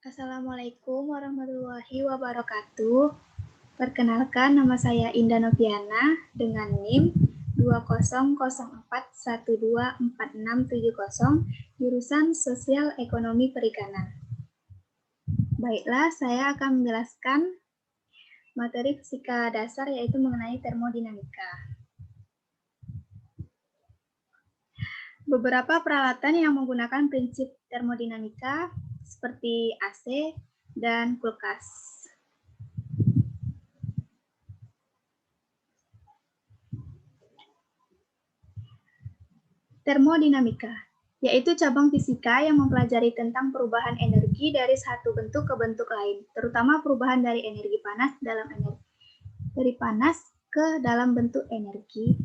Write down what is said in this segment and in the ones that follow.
Assalamualaikum warahmatullahi wabarakatuh. Perkenalkan, nama saya Indah Noviana dengan NIM 2004124670, jurusan Sosial Ekonomi Perikanan. Baiklah, saya akan menjelaskan materi fisika dasar yaitu mengenai termodinamika. Beberapa peralatan yang menggunakan prinsip termodinamika seperti AC dan kulkas. Termodinamika, yaitu cabang fisika yang mempelajari tentang perubahan energi dari satu bentuk ke bentuk lain, terutama perubahan dari energi panas ke dalam bentuk energi.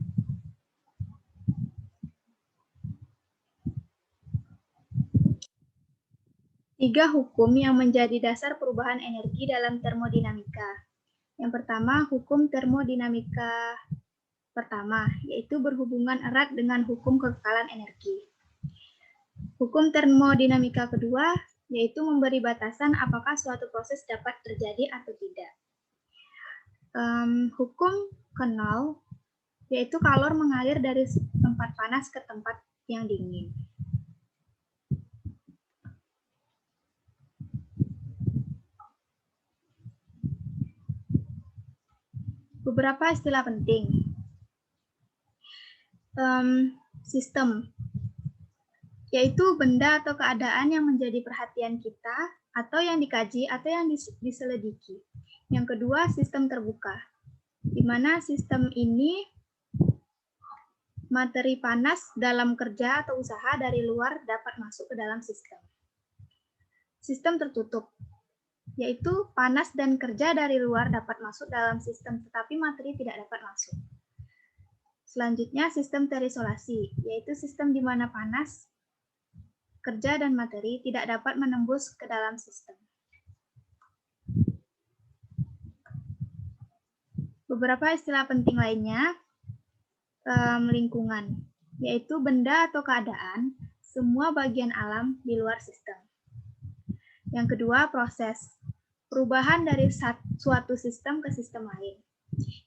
Tiga hukum yang menjadi dasar perubahan energi dalam termodinamika. Yang pertama, hukum termodinamika pertama, yaitu berhubungan erat dengan hukum kekekalan energi. Hukum termodinamika kedua, yaitu memberi batasan apakah suatu proses dapat terjadi atau tidak. Hukum ke-0, yaitu kalor mengalir dari tempat panas ke tempat yang dingin. Beberapa istilah penting. Sistem, yaitu benda atau keadaan yang menjadi perhatian kita, atau yang dikaji, atau yang diselidiki. Yang kedua, sistem terbuka, di mana sistem ini materi panas dalam kerja atau usaha dari luar dapat masuk ke dalam sistem. Sistem tertutup, yaitu panas dan kerja dari luar dapat masuk dalam sistem, tetapi materi tidak dapat masuk. Selanjutnya, sistem terisolasi, yaitu sistem di mana panas, kerja, dan materi tidak dapat menembus ke dalam sistem. Beberapa istilah penting lainnya, lingkungan, yaitu benda atau keadaan, semua bagian alam di luar sistem. Yang kedua, proses, perubahan dari suatu sistem ke sistem lain.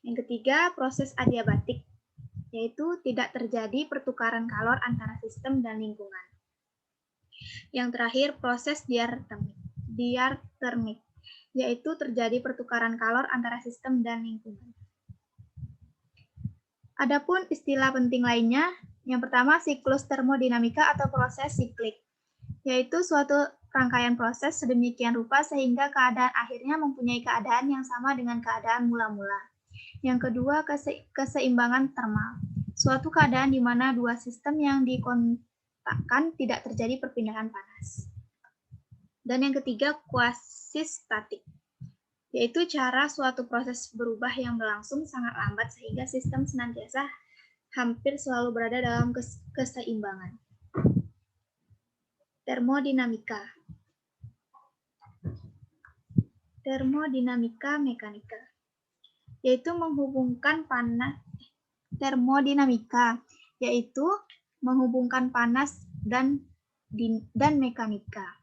Yang ketiga, proses adiabatik, yaitu tidak terjadi pertukaran kalor antara sistem dan lingkungan. Yang terakhir, proses diatermik, yaitu terjadi pertukaran kalor antara sistem dan lingkungan. Adapun istilah penting lainnya, yang pertama siklus termodinamika atau proses siklik, yaitu suatu rangkaian proses sedemikian rupa sehingga keadaan akhirnya mempunyai keadaan yang sama dengan keadaan mula-mula. Yang kedua, keseimbangan termal, suatu keadaan di mana dua sistem yang dikontakkan tidak terjadi perpindahan panas. Dan yang ketiga, quasi-statik, yaitu cara suatu proses berubah yang berlangsung sangat lambat sehingga sistem senantiasa hampir selalu berada dalam keseimbangan. Termodinamika. Termodinamika mekanika, yaitu menghubungkan panas dan mekanika,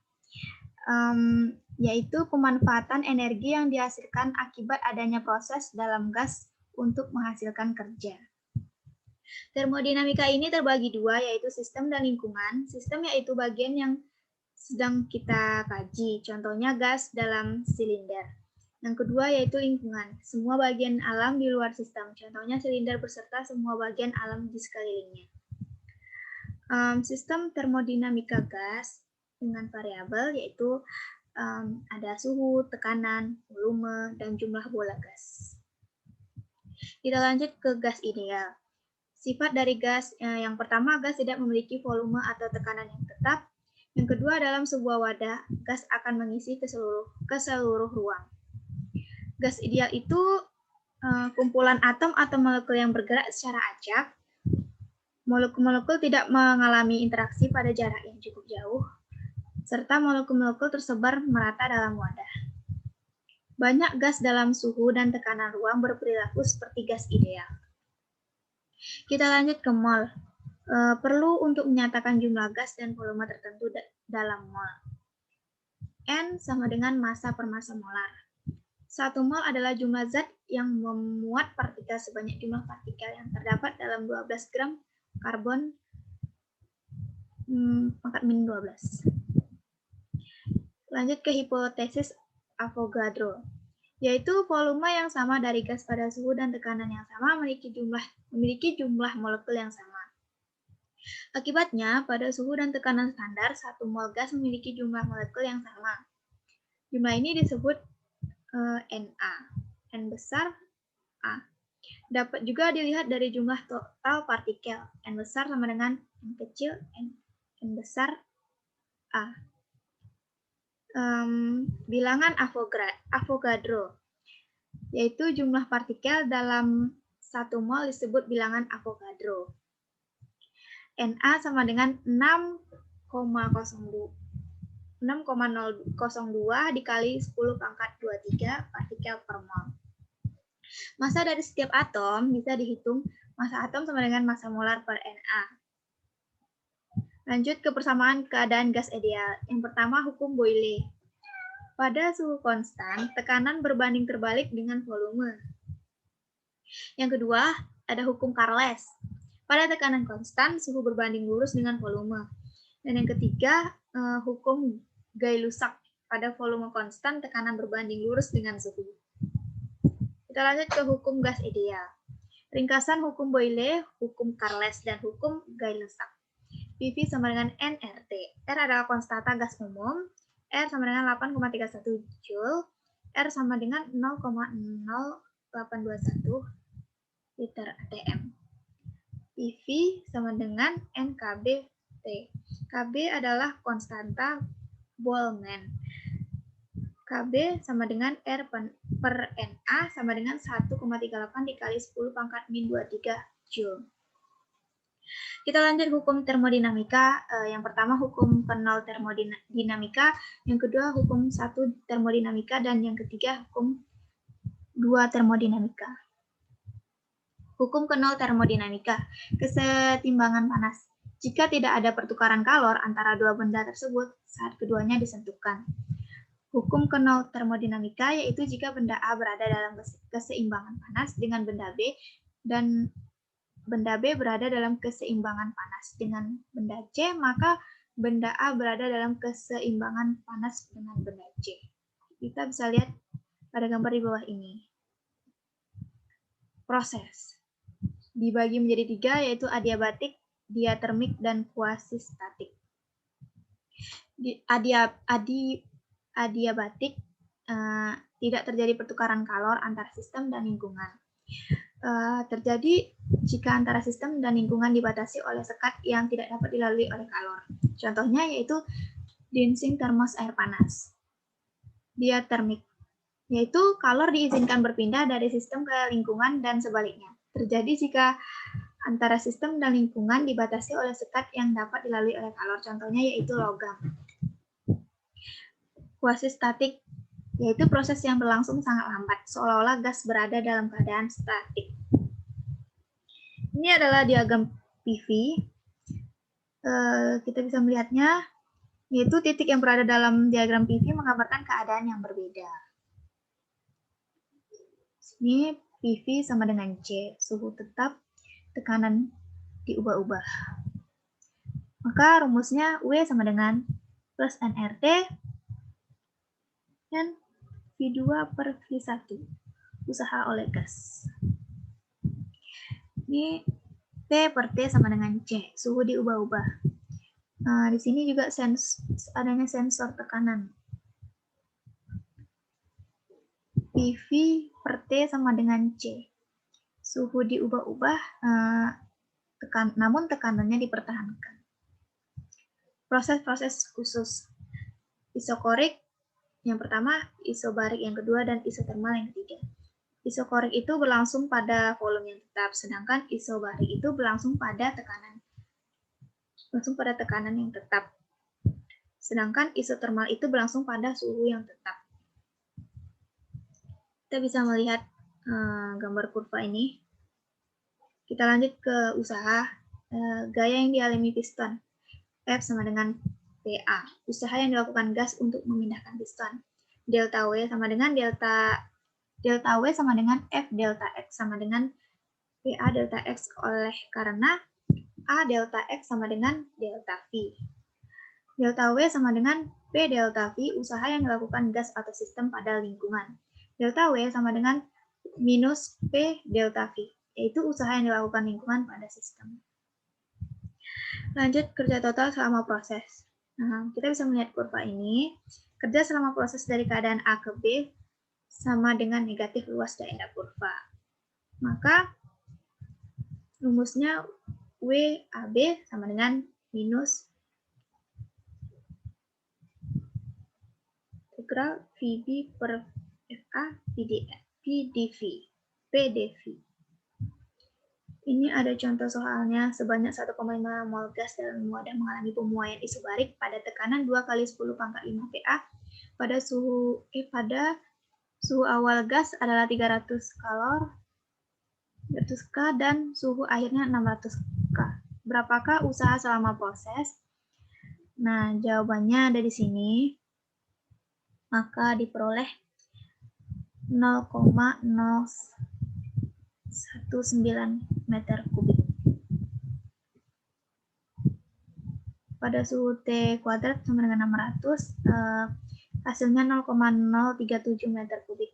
yaitu pemanfaatan energi yang dihasilkan akibat adanya proses dalam gas untuk menghasilkan kerja. Termodinamika ini terbagi dua, yaitu sistem dan lingkungan. Sistem yaitu bagian yang sedang kita kaji, contohnya gas dalam silinder. Yang kedua yaitu lingkungan, semua bagian alam di luar sistem, contohnya silinder beserta semua bagian alam di sekelilingnya. Sistem termodinamika gas dengan variabel yaitu ada suhu, tekanan, volume, dan jumlah bola gas. Kita lanjut ke gas ideal. Sifat dari gas, yang pertama, gas tidak memiliki volume atau tekanan yang tetap. Yang kedua, dalam sebuah wadah, gas akan mengisi ke seluruh ruang. Gas ideal itu kumpulan atom atau molekul yang bergerak secara acak. Molekul-molekul tidak mengalami interaksi pada jarak yang cukup jauh, serta molekul-molekul tersebar merata dalam wadah. Banyak gas dalam suhu dan tekanan ruang berperilaku seperti gas ideal. Kita lanjut ke mol. Perlu untuk menyatakan jumlah gas dan volume tertentu dalam mol. N sama dengan massa per massa molar. 1 mol adalah jumlah zat yang memuat partikel sebanyak jumlah partikel yang terdapat dalam 12 gram karbon pangkat min 12. Lanjut ke hipotesis Avogadro, yaitu volume yang sama dari gas pada suhu dan tekanan yang sama memiliki jumlah molekul yang sama. Akibatnya, pada suhu dan tekanan standar, 1 mol gas memiliki jumlah molekul yang sama. Jumlah ini disebut Na, N besar A. Dapat juga dilihat dari jumlah total partikel, N besar sama dengan N kecil, N besar A. Bilangan Avogadro, yaitu jumlah partikel dalam 1 mol disebut bilangan Avogadro. Na sama dengan 6,02 dikali 10 pangkat 23 partikel per mol. Massa dari setiap atom bisa dihitung. Massa atom sama dengan massa molar per Na. Lanjut ke persamaan keadaan gas ideal. Yang pertama, hukum Boyle. Pada suhu konstan, tekanan berbanding terbalik dengan volume. Yang kedua, ada hukum Charles. Pada tekanan konstan, suhu berbanding lurus dengan volume. Dan yang ketiga, hukum Gay-Lussac. Pada volume konstan, tekanan berbanding lurus dengan suhu. Kita lanjut ke hukum gas ideal. Ringkasan hukum Boyle, hukum Charles, dan hukum Gay-Lussac. PV sama dengan nRT. R adalah konstanta gas umum. R sama dengan 8,31 Joule. R sama dengan 0,0821 liter ATM. PV sama dengan NKB-T. KB adalah konstanta Boltzmann. KB sama dengan R per Na sama dengan 1,38 dikali 10 pangkat min 23 Joule. Kita lanjut hukum termodinamika. Yang pertama hukum ke-0 termodinamika, yang kedua hukum 1 termodinamika, dan yang ketiga hukum 2 termodinamika. Hukum ke-0 termodinamika, kesetimbangan panas. Jika tidak ada pertukaran kalor antara dua benda tersebut saat keduanya disentuhkan. Hukum ke-0 termodinamika yaitu jika benda A berada dalam keseimbangan panas dengan benda B dan benda B berada dalam keseimbangan panas dengan benda C, maka benda A berada dalam keseimbangan panas dengan benda C. Kita bisa lihat pada gambar di bawah ini. Proses dibagi menjadi 3, yaitu adiabatik, diatermik, dan kuasistatik. Adiabatik tidak terjadi pertukaran kalor antar sistem dan lingkungan. Terjadi jika antara sistem dan lingkungan dibatasi oleh sekat yang tidak dapat dilalui oleh kalor. Contohnya yaitu dancing termos air panas. Diatermik, yaitu kalor diizinkan berpindah dari sistem ke lingkungan dan sebaliknya. Terjadi jika antara sistem dan lingkungan dibatasi oleh sekat yang dapat dilalui oleh kalor. Contohnya yaitu logam. Kuasistatik, yaitu proses yang berlangsung sangat lambat, seolah-olah gas berada dalam keadaan statik. Ini adalah diagram PV. Kita bisa melihatnya, yaitu titik yang berada dalam diagram PV menggambarkan keadaan yang berbeda. Ini PV sama dengan C, suhu tetap, tekanan diubah-ubah. Maka rumusnya W sama dengan plus nRT dan V2 per V1, usaha oleh gas. Ini P per T sama dengan C, suhu diubah-ubah. Nah, di sini juga adanya sensor tekanan. PV per T sama dengan C, suhu diubah-ubah, namun tekanannya dipertahankan. Proses-proses khusus. Isokorik yang pertama, isobarik yang kedua, dan isotermal yang ketiga. Isokorik itu berlangsung pada volume yang tetap, sedangkan isobarik itu berlangsung pada tekanan yang tetap. Sedangkan isotermal itu berlangsung pada suhu yang tetap. Kita bisa melihat gambar kurva ini. Kita lanjut ke usaha. Gaya yang dialami piston. F sama dengan PA, usaha yang dilakukan gas untuk memindahkan piston. Delta W sama dengan delta W sama dengan F delta X sama dengan PA delta X oleh karena A delta X sama dengan delta V. Delta W sama dengan P delta V, usaha yang dilakukan gas atau sistem pada lingkungan. Delta W sama dengan minus P delta V, yaitu usaha yang dilakukan lingkungan pada sistem. Lanjut kerja total selama proses. Nah, kita bisa melihat kurva ini. Kerja selama proses dari keadaan A ke B sama dengan negatif luas daerah kurva. Maka rumusnya WAB sama dengan minus integral VB per FA PdV. Ini ada contoh soalnya, sebanyak 1,5 mol gas dalam wadah mengalami pemuaian isobarik pada tekanan 2 kali 10 pangkat 5 PA pada suhu awal gas adalah 300 K dan suhu akhirnya 600 K. Berapakah usaha selama proses? Nah, jawabannya ada di sini. Maka diperoleh 0,019 meter kubik. Pada suhu T kuadrat sama dengan 600, hasilnya 0,037 meter kubik.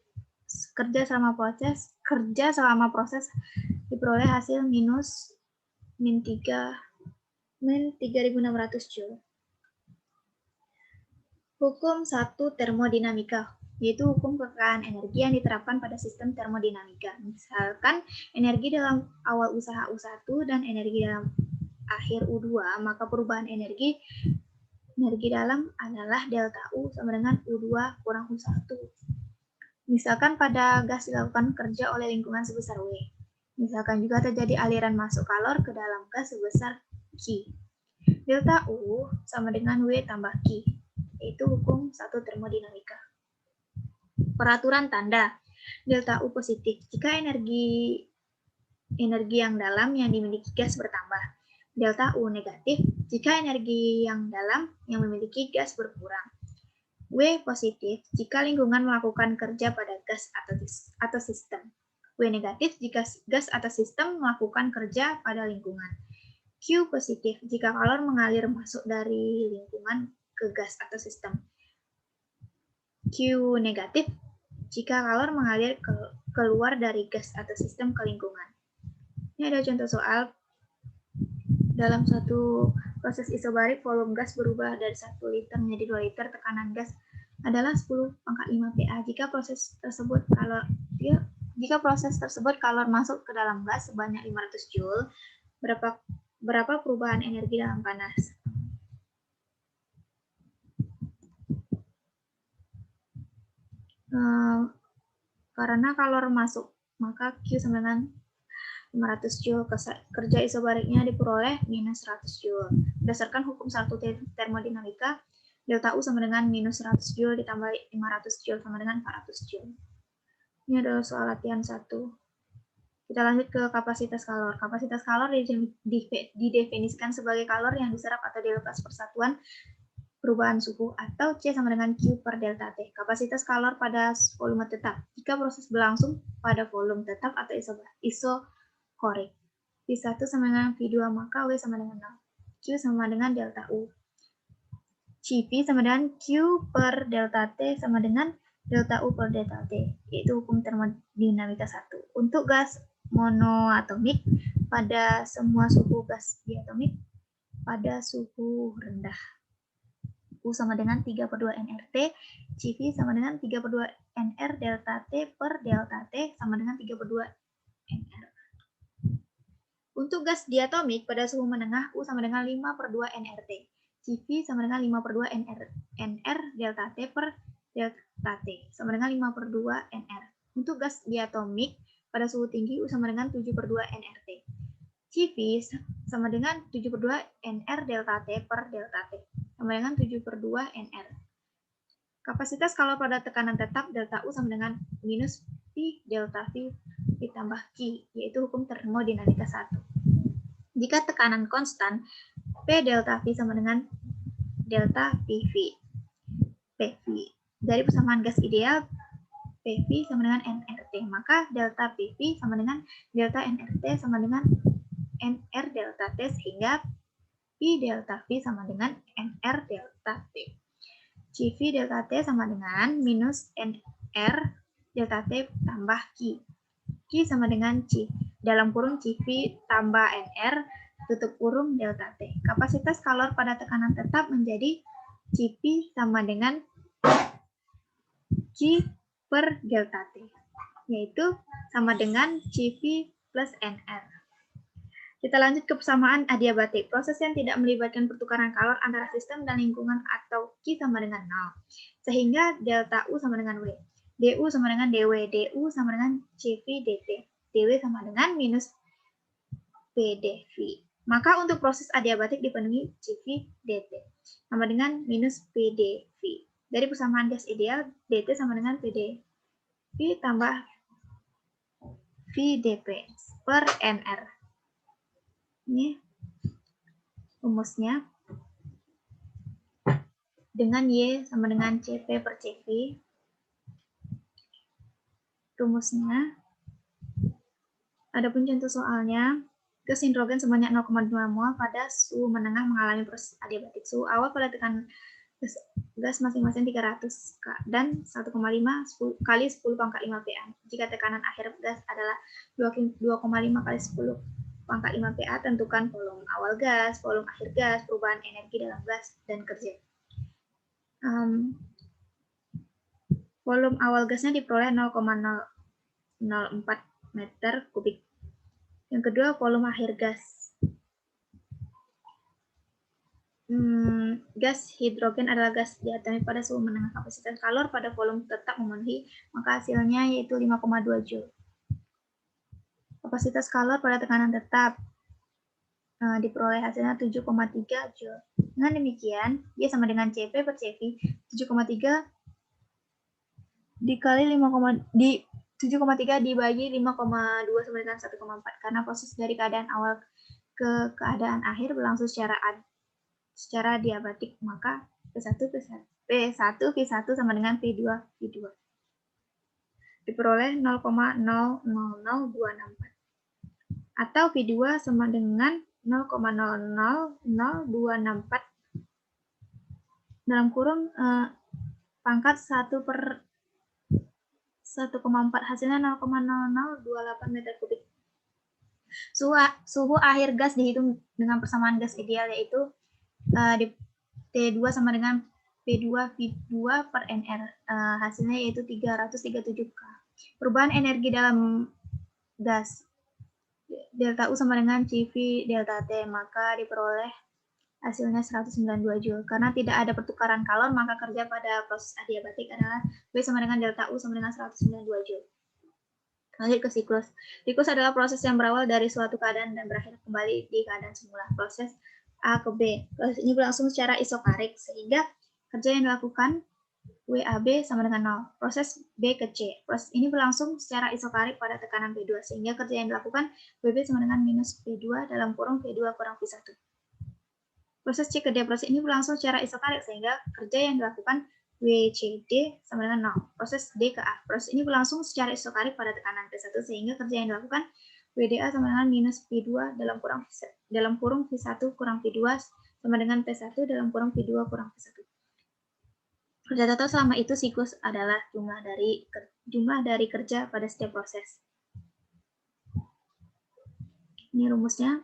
Kerja selama proses diperoleh hasil min 3.600 Joule. Hukum 1 termodinamika, yaitu hukum kekayaan energi yang diterapkan pada sistem termodinamika. Misalkan energi dalam awal usaha U1 dan energi dalam akhir U2, maka perubahan energi dalam adalah delta U sama dengan U2 kurang U1. Misalkan pada gas dilakukan kerja oleh lingkungan sebesar W. Misalkan juga terjadi aliran masuk kalor ke dalam gas sebesar Q. Delta U sama dengan W tambah Q. Itu hukum 1 termodinamika. Peraturan tanda delta U positif jika energi yang dalam yang dimiliki gas bertambah. Delta U negatif jika energi yang dalam yang memiliki gas berkurang. W positif jika lingkungan melakukan kerja pada gas atau sistem. W negatif jika gas atau sistem melakukan kerja pada lingkungan. Q positif jika kalor mengalir masuk dari lingkungan ke gas atau sistem. Q negatif jika kalor mengalir keluar dari gas atau sistem ke lingkungan. Ini ada contoh soal. Dalam suatu proses isobarik, volume gas berubah dari 1 liter menjadi 2 liter, tekanan gas adalah 10 pangkat 5 PA. Jika proses tersebut kalor masuk ke dalam gas sebanyak 500 Joule, berapa perubahan energi dalam panas? Karena kalor masuk, maka Q sama dengan 500 Joule. Kerja isobariknya diperoleh minus 100 Joule. Berdasarkan hukum 1 termodinamika, delta U sama dengan minus 100 Joule ditambah 500 Joule sama dengan 400 Joule. Ini adalah soal latihan 1. Kita lanjut ke kapasitas kalor. Kapasitas kalor didefinisikan sebagai kalor yang diserap atau dilepas persatuan perubahan suhu, atau C sama dengan Q per delta T. Kapasitas kalor pada volume tetap jika proses berlangsung pada volume tetap atau isokorik. V1 sama dengan V2, maka W sama dengan 0. Q sama dengan delta U. CV sama dengan Q per delta T sama dengan delta U per delta T, yaitu hukum termodinamika 1. Untuk gas monoatomik pada semua suhu gas diatomik pada suhu rendah. U sama dengan 3/2 nRT, CV sama dengan 3/2 nR delta T per delta T sama dengan 3/2 nR. Untuk gas diatomik pada suhu menengah, U sama dengan 5/2 nRT, CV sama dengan 5/2 nR delta T per delta T sama dengan 5/2 nR. Untuk gas diatomik pada suhu tinggi, U sama dengan 7/2 nRT, CV sama dengan 7/2 nR delta T per delta T sama dengan 7/2 nR. Kapasitas kalor pada tekanan tetap delta U sama dengan minus P delta V ditambah Q, yaitu hukum termodinamika 1. Jika tekanan konstan, P delta V sama dengan delta PV. Dari persamaan gas ideal, PV sama dengan nRT. Maka delta PV sama dengan delta nRT sama dengan nR delta T, sehingga P delta V sama dengan nR delta T. CV delta T sama dengan minus nR delta T tambah Q. Q sama dengan C. Dalam kurung CV tambah nR, tutup kurung delta T. Kapasitas kalor pada tekanan tetap menjadi CV sama dengan Q per delta T, yaitu sama dengan CV plus nR. Kita lanjut ke persamaan adiabatik. Proses yang tidak melibatkan pertukaran kalor antara sistem dan lingkungan atau Q sama dengan 0. Sehingga delta U sama dengan W. DU sama dengan DW. DU sama dengan CV dt. DW sama dengan minus PdV. Maka untuk proses adiabatik dipenuhi CV dt sama dengan minus PdV. Dari persamaan gas ideal, dt sama dengan PdV tambah VdP per nR. Ini rumusnya dengan Y sama dengan Cp per Cv. Rumusnya, adapun contoh soalnya, gas hidrogen sebanyak 0,2 mol pada suhu menengah mengalami proses adiabatik. Suhu awal pada tekanan gas masing-masing 300 dan 1,5 kali 10 pangkat 5 PA. Jika tekanan akhir gas adalah 2,5 kali 10 pangkat 5 PA, tentukan volume awal gas, volume akhir gas, perubahan energi dalam gas, dan kerja. Volume awal gasnya diperoleh 0,004 meter kubik. Yang kedua, volume akhir gas. Gas hidrogen adalah gas diatomi pada suhu menengah. Kapasitas kalor pada volume tetap memenuhi, maka hasilnya yaitu 5,2 Joule. Kapasitas kalor pada tekanan tetap diperoleh hasilnya 7,3 Joule. Dengan demikian, Y sama dengan Cp per Cv, 7,3 dikali 7,3 dibagi 5,2 sama dengan 1,4. Karena proses dari keadaan awal ke keadaan akhir berlangsung secara diabatik, maka P1V1 sama dengan P2V2. Diperoleh 0,000264. Atau V2 sama dengan 0,000264 dalam kurung pangkat 1 per 1,4, hasilnya 0,0028 meter kubik. Suhu akhir gas dihitung dengan persamaan gas ideal, yaitu T2 sama dengan P2V2 per nR. Hasilnya yaitu 337 K. Perubahan energi dalam gas delta U sama dengan CV delta T, maka diperoleh hasilnya 192 Joule. Karena tidak ada pertukaran kalor, maka kerja pada proses adiabatik adalah W sama dengan delta U sama dengan 192 Joule. Lanjut ke siklus. Siklus adalah proses yang berawal dari suatu keadaan dan berakhir kembali di keadaan semula. Proses A ke B. Proses ini berlangsung secara isokarik, sehingga kerja yang dilakukan WAB sama dengan 0. Proses B ke C. Proses ini berlangsung secara isokarik pada tekanan P2, sehingga kerja yang dilakukan WB sama dengan minus P2 dalam kurung P2 kurang P1. Proses C ke D. Proses ini berlangsung secara isokarik, sehingga kerja yang dilakukan WCD sama dengan 0. Proses D ke A. Proses ini berlangsung secara isokarik pada tekanan P1, sehingga kerja yang dilakukan WDA sama dengan minus P2 dalam kurung P1 kurang P2 sama dengan P1 dalam kurung P2 kurang P1. Kerja total selama itu siklus adalah jumlah dari kerja pada setiap proses. Ini rumusnya.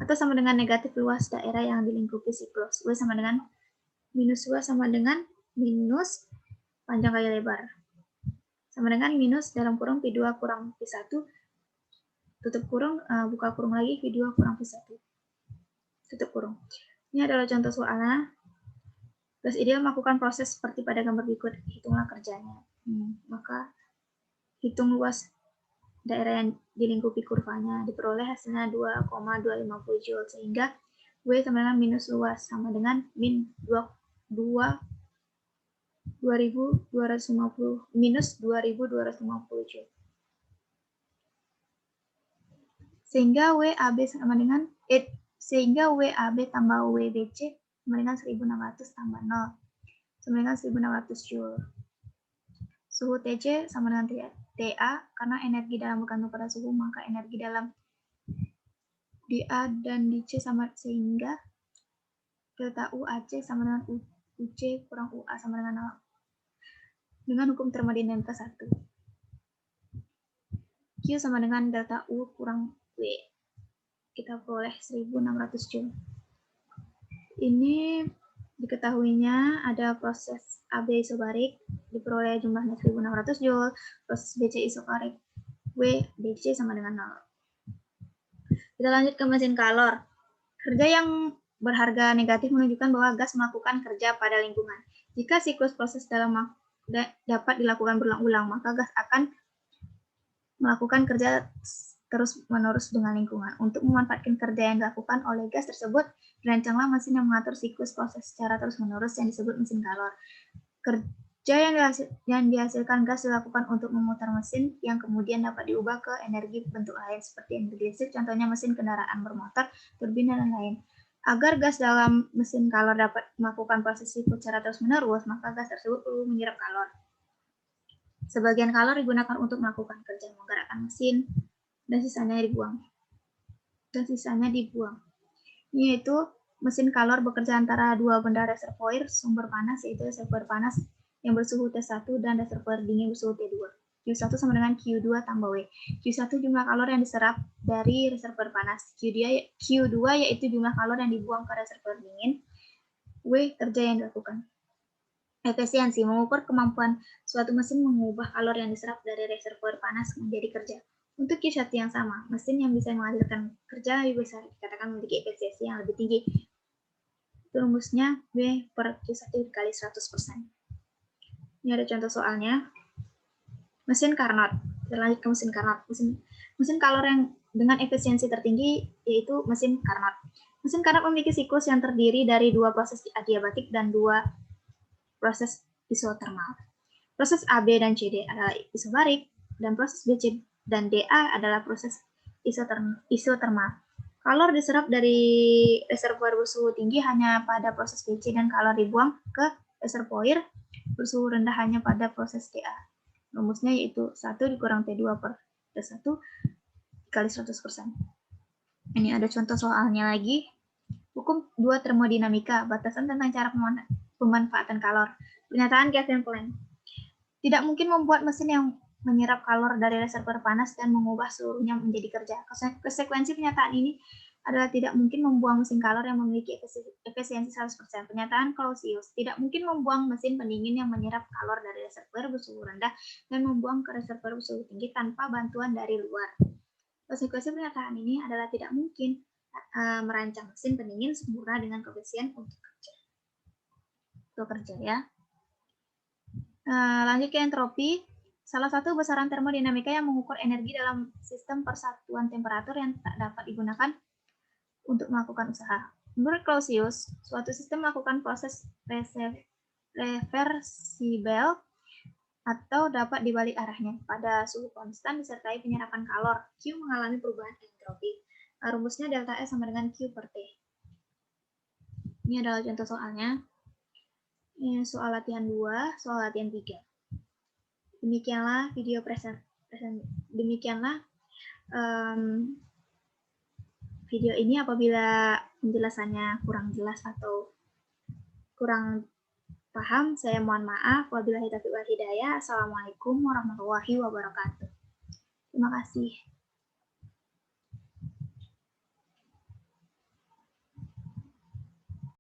Atau sama dengan negatif luas daerah yang dilingkupi siklus. W sama dengan minus W sama dengan minus panjang kali lebar. Sama dengan minus dalam kurung P2 kurang P1, tutup kurung, buka kurung lagi, P2 kurang P1. Tutup kurung. Ini adalah contoh soalnya. Gas ideal melakukan proses seperti pada gambar berikut. Hitunglah kerjanya. Maka hitung luas daerah yang dilingkupi kurvanya. Diperoleh hasilnya 2,250 Joule, sehingga W sama dengan minus luas sama dengan min 2250 minus 2250 Joule. Sehingga WAB sama dengan sehingga WAB tambah WBC sama dengan 1600 tambah 0 sama dengan 1600 Joule. Suhu Tc sama dengan TA, karena energi dalam bergantung pada suhu, maka energi dalam di A dan di C sama, sehingga delta U AC sama dengan UC kurang UA sama dengan 0. Dengan hukum termodinamika 1. Q sama dengan delta U kurang W. Kita peroleh 1600 Joule. Ini diketahuinya ada proses AB isobarik, diperoleh jumlahnya 1600 Joule, proses BC isobarik W, BC sama dengan 0. Kita lanjut ke mesin kalor. Kerja yang berharga negatif menunjukkan bahwa gas melakukan kerja pada lingkungan. Jika siklus proses dalam dapat dilakukan berulang-ulang, maka gas akan melakukan kerja terus-menerus dengan lingkungan. Untuk memanfaatkan kerja yang dilakukan oleh gas tersebut, dirancanglah mesin yang mengatur siklus proses secara terus-menerus yang disebut mesin kalor. Kerja yang dihasilkan gas dilakukan untuk memutar mesin yang kemudian dapat diubah ke energi bentuk lain seperti energi listrik, contohnya mesin kendaraan bermotor, turbin, dan lain-lain. Agar gas dalam mesin kalor dapat melakukan proses siklus secara terus-menerus, maka gas tersebut perlu menyerap kalor. Sebagian kalor digunakan untuk melakukan kerja menggerakkan mesin, dan sisanya dibuang. Yaitu mesin kalor bekerja antara dua benda reservoir sumber panas, yaitu reservoir panas yang bersuhu T1 dan reservoir dingin bersuhu T2. Q1 sama dengan Q2 tambah W. Q1 jumlah kalor yang diserap dari reservoir panas. Q2 yaitu jumlah kalor yang dibuang ke reservoir dingin. W kerja yang dilakukan. Efisiensi mengukur kemampuan suatu mesin mengubah kalor yang diserap dari reservoir panas menjadi kerja. Untuk Q1 yang sama, mesin yang bisa menghasilkan kerja lebih besar dikatakan memiliki efisiensi yang lebih tinggi. Rumusnya W per Q1 dikali 100%. Ini ada contoh soalnya. Mesin Carnot. Kita lanjut ke mesin Carnot. Mesin kalor yang dengan efisiensi tertinggi yaitu mesin Carnot. Mesin Carnot memiliki siklus yang terdiri dari dua proses adiabatik dan dua proses isotermal. Proses AB dan CD adalah isobarik, dan proses BC dan DA adalah proses isotermal. Kalor diserap dari reservoir bersuhu tinggi hanya pada proses BC dan kalor dibuang ke reservoir bersuhu rendah hanya pada proses DA. Rumusnya yaitu 1 dikurang T2 per T1 dikali 100%. Ini ada contoh soalnya lagi. Hukum 2 termodinamika, batasan tentang cara pemanfaatan kalor. Pernyataan Kevin Planck. Tidak mungkin membuat mesin yang menyerap kalor dari reservoir panas dan mengubah seluruhnya menjadi kerja. Konsekuensi pernyataan ini adalah tidak mungkin membuang mesin kalor yang memiliki efisiensi 100%. Pernyataan Clausius. Tidak mungkin membuang mesin pendingin yang menyerap kalor dari reservoir bersuhu rendah dan membuang ke reservoir bersuhu tinggi tanpa bantuan dari luar. Konsekuensi pernyataan ini adalah tidak mungkin merancang mesin pendingin sempurna dengan koefisien untuk kerja ya. Lanjut ke entropi. Salah satu besaran termodinamika yang mengukur energi dalam sistem persatuan temperatur yang tak dapat digunakan untuk melakukan usaha. Menurut Clausius, suatu sistem melakukan proses reversibel atau dapat dibalik arahnya pada suhu konstan disertai penyerapan kalor. Q mengalami perubahan entropi. Rumusnya delta S sama dengan Q per T. Ini adalah contoh soalnya. Ini soal latihan 2, soal latihan 3. Demikianlah video video ini. Apabila penjelasannya kurang jelas atau kurang paham, saya mohon maaf. Wabillahi taufiq wal hidayah. Assalamualaikum warahmatullahi wabarakatuh. Terima kasih.